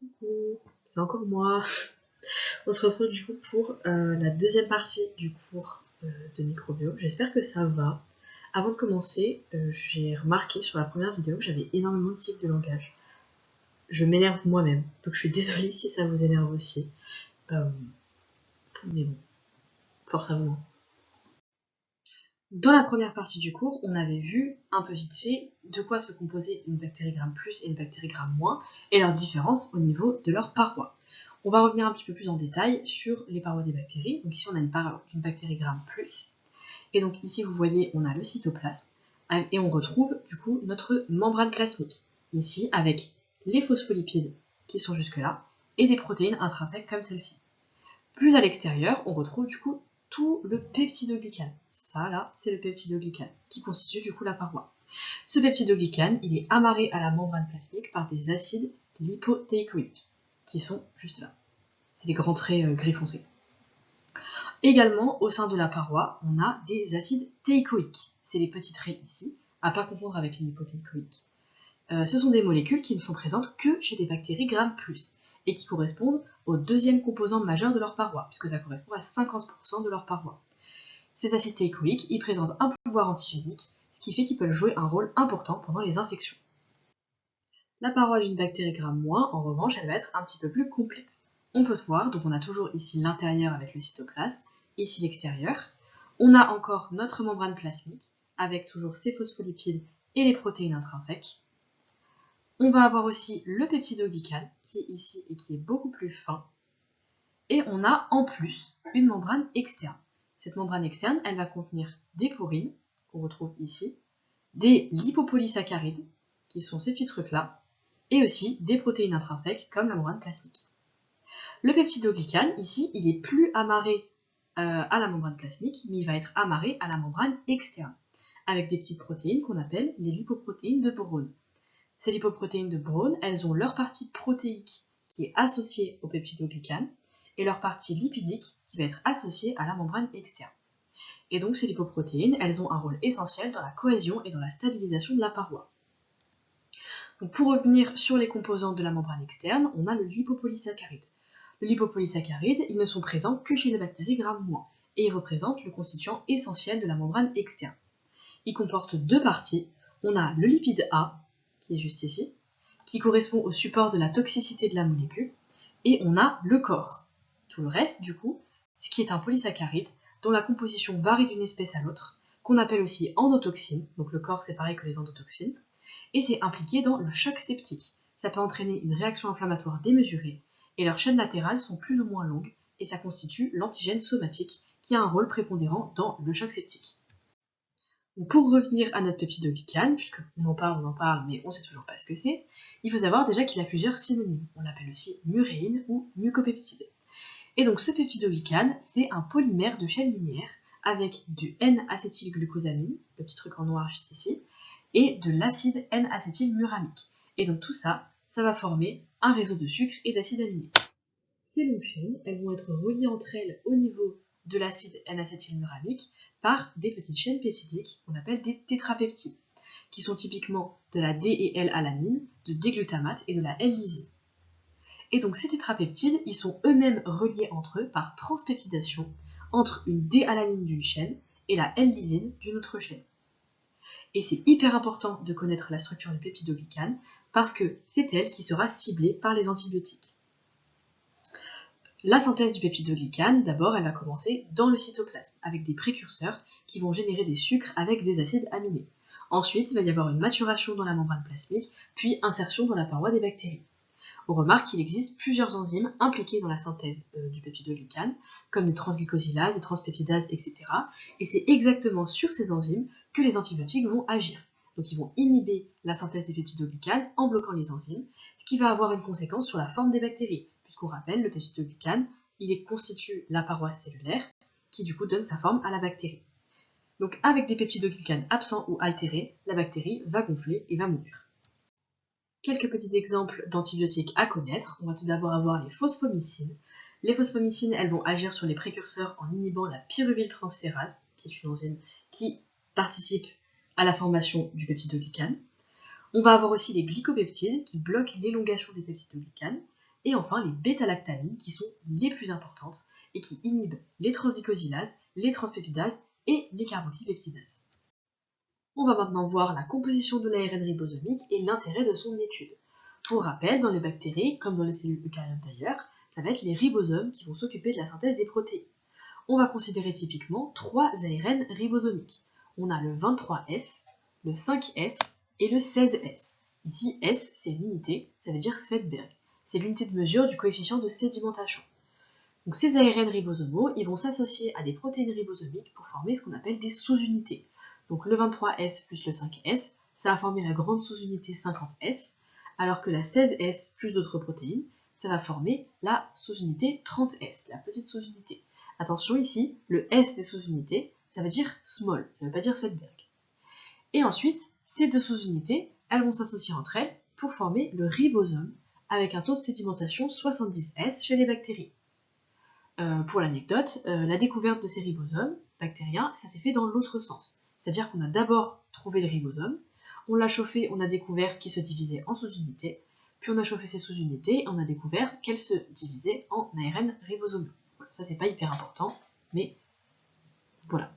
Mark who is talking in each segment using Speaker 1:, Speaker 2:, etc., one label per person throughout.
Speaker 1: Coucou, c'est encore moi. On se retrouve du coup pour la deuxième partie du cours de microbio. J'espère que ça va. Avant de commencer, j'ai remarqué sur la première vidéo que j'avais énormément de tics de langage. Je m'énerve moi-même, donc je suis désolée si ça vous énerve aussi. Mais bon, force à vous. Hein. Dans la première partie du cours, on avait vu un peu vite fait de quoi se composait une bactérie gram plus et une bactérie gram moins et leurs différences au niveau de leurs parois. On va revenir un petit peu plus en détail sur les parois des bactéries. Donc ici on a une bactérie gram plus. Et donc ici vous voyez on a le cytoplasme et on retrouve du coup notre membrane plasmique. Ici avec les phospholipides qui sont jusque là et des protéines intrinsèques comme celle-ci. Plus à l'extérieur on retrouve du coup tout le peptidoglycane. Ça là c'est le peptidoglycane qui constitue du coup la paroi. Ce peptidoglycane il est amarré à la membrane plasmique par des acides lipothéicoïques qui sont juste là. C'est les grands traits gris foncé. Également, au sein de la paroi, on a des acides théicoïques. C'est les petits traits ici, à ne pas confondre avec les lipothéicoïques. Ce sont des molécules qui ne sont présentes que chez des bactéries gram plus et qui correspondent au deuxième composant majeur de leur paroi, puisque ça correspond à 50% de leur paroi. Ces acides théicoïques, ils présentent un pouvoir antigénique, ce qui fait qu'ils peuvent jouer un rôle important pendant les infections. La paroi d'une bactérie gram moins, en revanche, elle va être un petit peu plus complexe. On peut voir, donc on a toujours ici l'intérieur avec le cytoplasme, ici l'extérieur. On a encore notre membrane plasmique, avec toujours ses phospholipides et les protéines intrinsèques. On va avoir aussi le peptidoglycane, qui est ici et qui est beaucoup plus fin. Et on a en plus une membrane externe. Cette membrane externe, elle va contenir des porines, qu'on retrouve ici, des lipopolysaccharides, qui sont ces petits trucs-là, et aussi des protéines intrinsèques comme la membrane plasmique. Le peptidoglycane, ici, il est plus amarré à la membrane plasmique, mais il va être amarré à la membrane externe, avec des petites protéines qu'on appelle les lipoprotéines de Brown. Ces lipoprotéines de Brown, elles ont leur partie protéique qui est associée au peptidoglycane, et leur partie lipidique qui va être associée à la membrane externe. Et donc ces lipoprotéines, elles ont un rôle essentiel dans la cohésion et dans la stabilisation de la paroi. Donc pour revenir sur les composantes de la membrane externe, on a le lipopolysaccharide. Le lipopolysaccharide, ils ne sont présents que chez les bactéries gram-, et ils représentent le constituant essentiel de la membrane externe. Il comporte deux parties. On a le lipide A, qui est juste ici, qui correspond au support de la toxicité de la molécule, et on a le corps. Tout le reste, du coup, ce qui est un polysaccharide, dont la composition varie d'une espèce à l'autre, qu'on appelle aussi endotoxine, donc le corps c'est pareil que les endotoxines, et c'est impliqué dans le choc septique. Ça peut entraîner une réaction inflammatoire démesurée, et leurs chaînes latérales sont plus ou moins longues, et ça constitue l'antigène somatique, qui a un rôle prépondérant dans le choc septique. Donc pour revenir à notre peptidoglycane, puisqu'on en parle, mais on ne sait toujours pas ce que c'est, il faut savoir déjà qu'il a plusieurs synonymes. On l'appelle aussi muréine ou mucopeptide. Et donc ce peptidoglycane, c'est un polymère de chaîne linéaire avec du N-acétylglucosamine, le petit truc en noir juste ici, et de l'acide N-acétylmuramique. Et donc tout ça, ça va former un réseau de sucres et d'acides aminés. Ces longues chaînes, elles vont être reliées entre elles au niveau de l'acide N-acétylmuramique par des petites chaînes peptidiques qu'on appelle des tétrapeptides, qui sont typiquement de la D et L-alanine, de D-glutamate et de la L-lysine. Et donc ces tétrapeptides, ils sont eux-mêmes reliés entre eux par transpeptidation entre une D-alanine d'une chaîne et la L-lysine d'une autre chaîne. Et c'est hyper important de connaître la structure du peptidoglycane parce que c'est elle qui sera ciblée par les antibiotiques. La synthèse du peptidoglycane, d'abord, elle va commencer dans le cytoplasme, avec des précurseurs qui vont générer des sucres avec des acides aminés. Ensuite, il va y avoir une maturation dans la membrane plasmique, puis insertion dans la paroi des bactéries. On remarque qu'il existe plusieurs enzymes impliquées dans la synthèse du peptidoglycane, comme des transglycosylases, des transpeptidases, etc. Et c'est exactement sur ces enzymes que les antibiotiques vont agir. Donc ils vont inhiber la synthèse des peptidoglycanes en bloquant les enzymes, ce qui va avoir une conséquence sur la forme des bactéries, puisqu'on rappelle, le peptidoglycane, il constitue la paroi cellulaire, qui du coup donne sa forme à la bactérie. Donc avec des peptidoglycanes absents ou altérés, la bactérie va gonfler et va mourir. Quelques petits exemples d'antibiotiques à connaître. On va tout d'abord avoir les phosphomycines. Les phosphomycines, elles vont agir sur les précurseurs en inhibant la pyruvyltransférase, qui est une enzyme qui participe à la formation du peptidoglycane. On va avoir aussi les glycopeptides qui bloquent l'élongation des peptidoglycanes. et enfin les bêta-lactamines qui sont les plus importantes et qui inhibent les transglycosylases, les transpeptidases et les carboxypeptidases. On va maintenant voir la composition de l'ARN ribosomique et l'intérêt de son étude. Pour rappel, dans les bactéries, comme dans les cellules eucaryotes d'ailleurs, ça va être les ribosomes qui vont s'occuper de la synthèse des protéines. On va considérer typiquement 3 ARN ribosomiques. On a le 23S, le 5S et le 16S. Ici, S, c'est l'unité, ça veut dire Svedberg. C'est l'unité de mesure du coefficient de sédimentation. Donc ces ARN ribosomaux, ils vont s'associer à des protéines ribosomiques pour former ce qu'on appelle des sous-unités. Donc le 23S plus le 5S, ça va former la grande sous-unité 50S, alors que la 16S plus d'autres protéines, ça va former la sous-unité 30S, la petite sous-unité. Attention ici, le S des sous-unités, ça veut dire small, ça ne veut pas dire Svedberg. Et ensuite, ces deux sous-unités, elles vont s'associer entre elles pour former le ribosome avec un taux de sédimentation 70S chez les bactéries. Pour l'anecdote, la découverte de ces ribosomes bactériens, ça s'est fait dans l'autre sens. C'est-à-dire qu'on a d'abord trouvé le ribosome, on l'a chauffé, on a découvert qu'il se divisait en sous-unités, puis on a chauffé ces sous-unités et on a découvert qu'elles se divisaient en ARN ribosomaux. Voilà, ça c'est pas hyper important, mais voilà.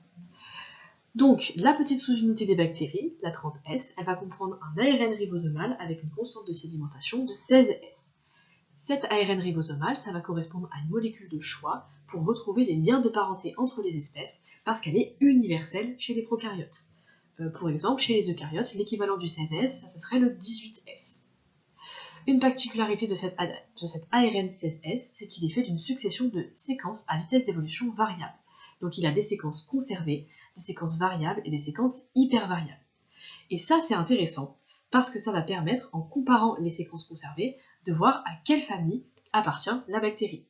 Speaker 1: Donc, la petite sous-unité des bactéries, la 30S, elle va comprendre un ARN ribosomal avec une constante de sédimentation de 16S. Cet ARN ribosomal, ça va correspondre à une molécule de choix pour retrouver les liens de parenté entre les espèces parce qu'elle est universelle chez les prokaryotes. Pour exemple, chez les eucaryotes, l'équivalent du 16S, ça serait le 18S. Une particularité de cet ARN 16S, c'est qu'il est fait d'une succession de séquences à vitesse d'évolution variable. Donc il a des séquences conservées, des séquences variables et des séquences hypervariables. Et ça, c'est intéressant parce que ça va permettre, en comparant les séquences conservées, de voir à quelle famille appartient la bactérie.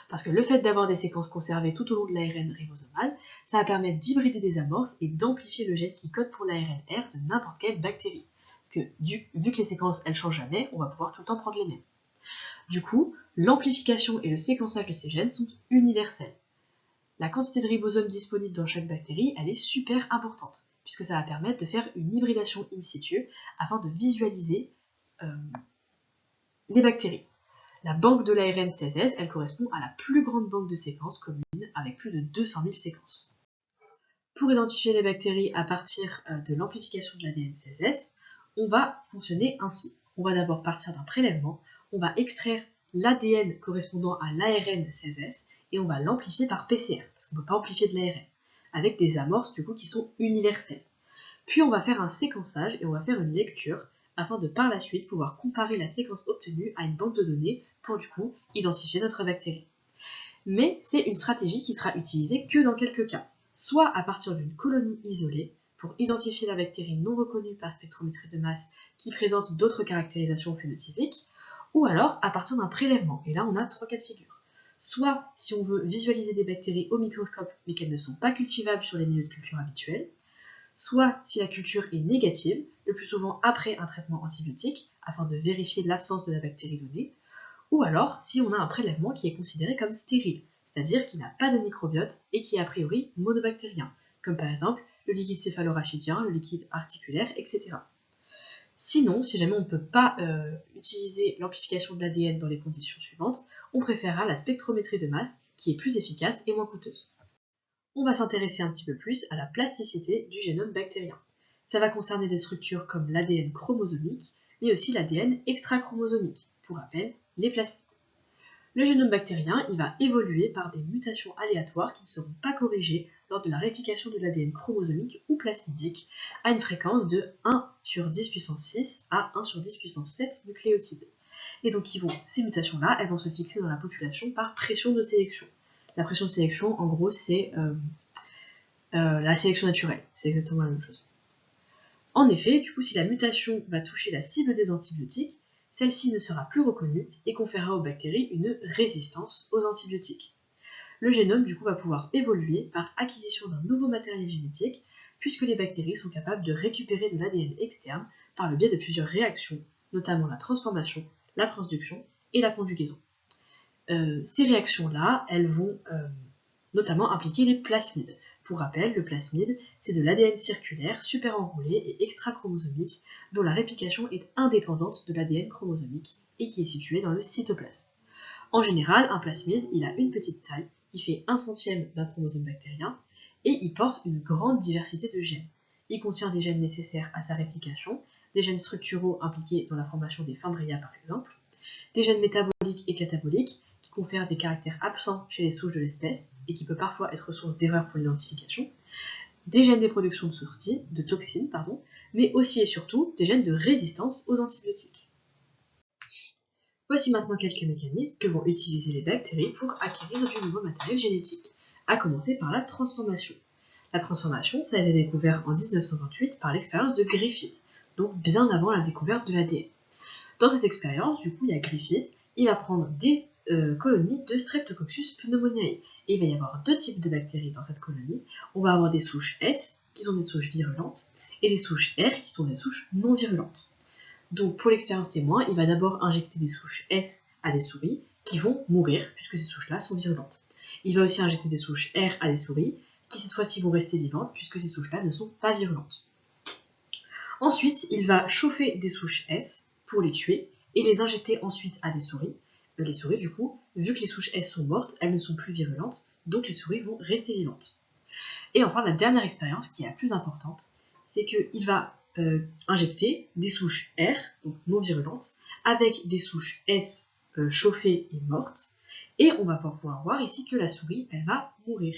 Speaker 1: Parce que le fait d'avoir des séquences conservées tout au long de l'ARN ribosomal, ça va permettre d'hybrider des amorces et d'amplifier le gène qui code pour l'ARN-R de n'importe quelle bactérie. Parce que vu que les séquences, elles changent jamais, on va pouvoir tout le temps prendre les mêmes. Du coup, l'amplification et le séquençage de ces gènes sont universels. La quantité de ribosomes disponible dans chaque bactérie, elle est super importante, puisque ça va permettre de faire une hybridation in situ afin de visualiser les bactéries. La banque de l'ARN 16S, elle correspond à la plus grande banque de séquences commune, avec plus de 200 000 séquences. Pour identifier les bactéries à partir de l'amplification de l'ADN 16S, on va fonctionner ainsi. On va d'abord partir d'un prélèvement, on va extraire l'ADN correspondant à l'ARN 16S et on va l'amplifier par PCR, parce qu'on ne peut pas amplifier de l'ARN, avec des amorces du coup qui sont universelles. Puis on va faire un séquençage et on va faire une lecture afin de par la suite pouvoir comparer la séquence obtenue à une banque de données pour du coup identifier notre bactérie. Mais c'est une stratégie qui sera utilisée que dans quelques cas, soit à partir d'une colonie isolée pour identifier la bactérie non reconnue par spectrométrie de masse qui présente d'autres caractérisations phénotypiques, ou alors à partir d'un prélèvement. Et là on a 3 cas de figure. Soit si on veut visualiser des bactéries au microscope mais qu'elles ne sont pas cultivables sur les milieux de culture habituels, soit si la culture est négative, le plus souvent après un traitement antibiotique, afin de vérifier l'absence de la bactérie donnée, ou alors si on a un prélèvement qui est considéré comme stérile, c'est-à-dire qui n'a pas de microbiote et qui est a priori monobactérien, comme par exemple le liquide céphalorachidien, le liquide articulaire, etc. Sinon, si jamais on ne peut pas utiliser l'amplification de l'ADN dans les conditions suivantes, on préférera la spectrométrie de masse qui est plus efficace et moins coûteuse. On va s'intéresser un petit peu plus à la plasticité du génome bactérien. Ça va concerner des structures comme l'ADN chromosomique, mais aussi l'ADN extrachromosomique, pour rappel, les plasmides. Le génome bactérien, il va évoluer par des mutations aléatoires qui ne seront pas corrigées lors de la réplication de l'ADN chromosomique ou plasmidique à une fréquence de 1 sur 10 puissance 6 à 1 sur 10 puissance 7 nucléotides. Et donc ces mutations-là, elles vont se fixer dans la population par pression de sélection. La pression de sélection, en gros, c'est la sélection naturelle. C'est exactement la même chose. En effet, du coup, si la mutation va toucher la cible des antibiotiques, celle-ci ne sera plus reconnue et conférera aux bactéries une résistance aux antibiotiques. Le génome, du coup, va pouvoir évoluer par acquisition d'un nouveau matériel génétique, puisque les bactéries sont capables de récupérer de l'ADN externe par le biais de plusieurs réactions, notamment la transformation, la transduction et la conjugaison. Ces réactions-là, elles vont notamment impliquer les plasmides. Pour rappel, le plasmide, c'est de l'ADN circulaire, super enroulé et extrachromosomique, dont la réplication est indépendante de l'ADN chromosomique et qui est situé dans le cytoplasme. En général, un plasmide, il a une petite taille, il fait 1/100 d'un chromosome bactérien, et il porte une grande diversité de gènes. Il contient des gènes nécessaires à sa réplication, des gènes structuraux impliqués dans la formation des fimbrias par exemple, des gènes métaboliques et cataboliques qui confèrent des caractères absents chez les souches de l'espèce et qui peut parfois être source d'erreurs pour l'identification, des gènes de production de toxines, mais aussi et surtout des gènes de résistance aux antibiotiques. Voici maintenant quelques mécanismes que vont utiliser les bactéries pour acquérir du nouveau matériel génétique, à commencer par la transformation. La transformation, ça a été découvert en 1928 par l'expérience de Griffith, donc bien avant la découverte de l'ADN. Dans cette expérience, du coup, il y a Griffith, il va prendre des colonies de Streptococcus pneumoniae. Et il va y avoir deux types de bactéries dans cette colonie. On va avoir des souches S, qui sont des souches virulentes, et des souches R, qui sont des souches non virulentes. Donc pour l'expérience témoin, il va d'abord injecter des souches S à des souris qui vont mourir puisque ces souches-là sont virulentes. Il va aussi injecter des souches R à des souris qui cette fois-ci vont rester vivantes puisque ces souches-là ne sont pas virulentes. Ensuite, il va chauffer des souches S pour les tuer et les injecter ensuite à des souris. Les souris, du coup, vu que les souches S sont mortes, elles ne sont plus virulentes, donc les souris vont rester vivantes. Et enfin, la dernière expérience qui est la plus importante, c'est qu'il va injecter des souches R, donc non virulentes, avec des souches S chauffées et mortes, et on va pouvoir voir ici que la souris, elle va mourir.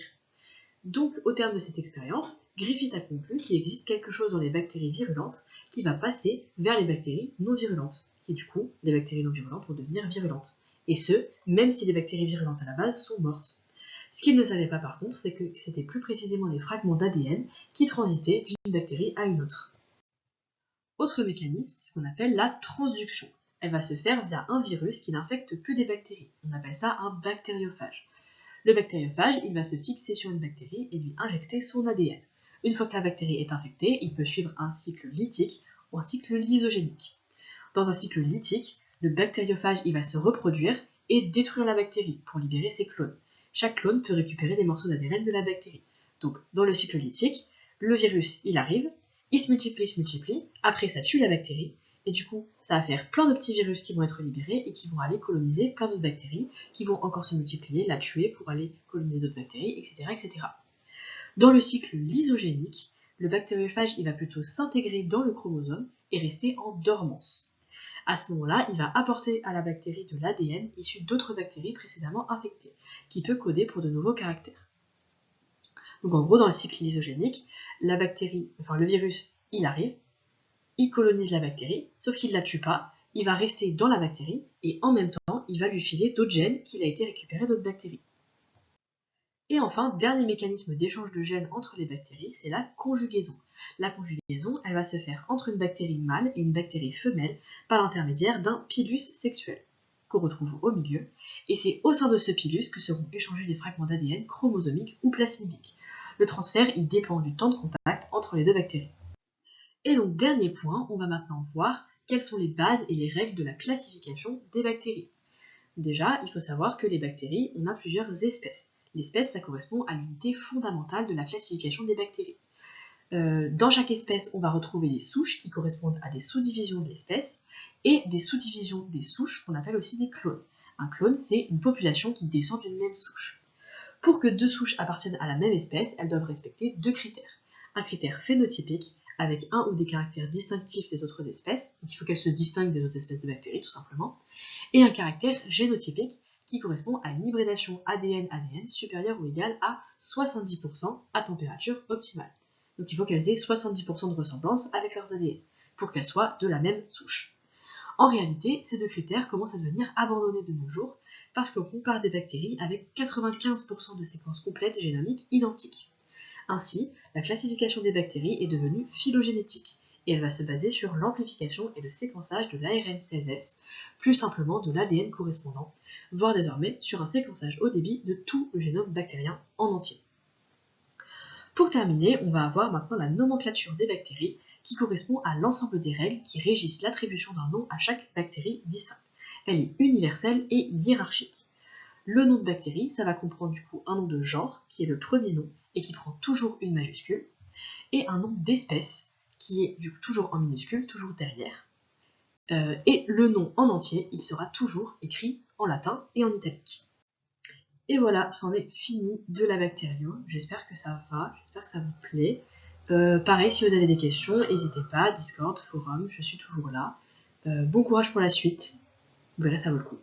Speaker 1: Donc, au terme de cette expérience, Griffith a conclu qu'il existe quelque chose dans les bactéries virulentes qui va passer vers les bactéries non virulentes, qui du coup, les bactéries non virulentes vont devenir virulentes. Et ce, même si les bactéries virulentes à la base sont mortes. Ce qu'il ne savait pas par contre, c'est que c'était plus précisément les fragments d'ADN qui transitaient d'une bactérie à une autre. Autre mécanisme, c'est ce qu'on appelle la transduction. Elle va se faire via un virus qui n'infecte que des bactéries. On appelle ça un bactériophage. Le bactériophage, il va se fixer sur une bactérie et lui injecter son ADN. Une fois que la bactérie est infectée, il peut suivre un cycle lytique ou un cycle lysogénique. Dans un cycle lytique, le bactériophage, il va se reproduire et détruire la bactérie pour libérer ses clones. Chaque clone peut récupérer des morceaux d'ADN de la bactérie. Donc, dans le cycle lytique, le virus, il arrive, il se multiplie, après ça tue la bactérie, et du coup, ça va faire plein de petits virus qui vont être libérés et qui vont aller coloniser plein d'autres bactéries, qui vont encore se multiplier, la tuer pour aller coloniser d'autres bactéries, etc., etc. Dans le cycle lysogénique, le bactériophage, il va plutôt s'intégrer dans le chromosome et rester en dormance. À ce moment-là, il va apporter à la bactérie de l'ADN issu d'autres bactéries précédemment infectées, qui peut coder pour de nouveaux caractères. Donc en gros, dans le cycle lysogénique, le virus, il arrive, il colonise la bactérie, sauf qu'il ne la tue pas, il va rester dans la bactérie, et en même temps, il va lui filer d'autres gènes qu'il a été récupérés d'autres bactéries. Et enfin, dernier mécanisme d'échange de gènes entre les bactéries, c'est la conjugaison. La conjugaison, elle va se faire entre une bactérie mâle et une bactérie femelle par l'intermédiaire d'un pilus sexuel, qu'on retrouve au milieu, et c'est au sein de ce pilus que seront échangés les fragments d'ADN chromosomiques ou plasmidiques. Le transfert, il dépend du temps de contact entre les deux bactéries. Et donc, dernier point, on va maintenant voir quelles sont les bases et les règles de la classification des bactéries. Déjà, il faut savoir que les bactéries, on a plusieurs espèces. L'espèce, ça correspond à l'unité fondamentale de la classification des bactéries. Dans chaque espèce, on va retrouver des souches qui correspondent à des sous-divisions de l'espèce et des sous-divisions des souches qu'on appelle aussi des clones. Un clone, c'est une population qui descend d'une même souche. Pour que deux souches appartiennent à la même espèce, elles doivent respecter deux critères. Un critère phénotypique, avec un ou des caractères distinctifs des autres espèces, donc il faut qu'elles se distinguent des autres espèces de bactéries tout simplement, et un caractère génotypique qui correspond à une hybridation ADN-ADN supérieure ou égale à 70% à température optimale. Donc il faut qu'elles aient 70% de ressemblance avec leurs ADN, pour qu'elles soient de la même souche. En réalité, ces deux critères commencent à devenir abandonnés de nos jours, parce qu'on compare des bactéries avec 95% de séquences complètes génomiques identiques. Ainsi, la classification des bactéries est devenue phylogénétique, et elle va se baser sur l'amplification et le séquençage de l'ARN 16S, plus simplement de l'ADN correspondant, voire désormais sur un séquençage haut débit de tout le génome bactérien en entier. Pour terminer, on va avoir maintenant la nomenclature des bactéries, qui correspond à l'ensemble des règles qui régissent l'attribution d'un nom à chaque bactérie distincte. Elle est universelle et hiérarchique. Le nom de bactérie, ça va comprendre du coup un nom de genre, qui est le premier nom, et qui prend toujours une majuscule, et un nom d'espèce, qui est du coup toujours en minuscule, toujours derrière. et le nom en entier, il sera toujours écrit en latin et en italique. Et voilà, c'en est fini de la Bactériome. J'espère que ça va, j'espère que ça vous plaît. Pareil, si vous avez des questions, n'hésitez pas, Discord, forum, je suis toujours là. Bon courage pour la suite, vous verrez, ça vaut le coup.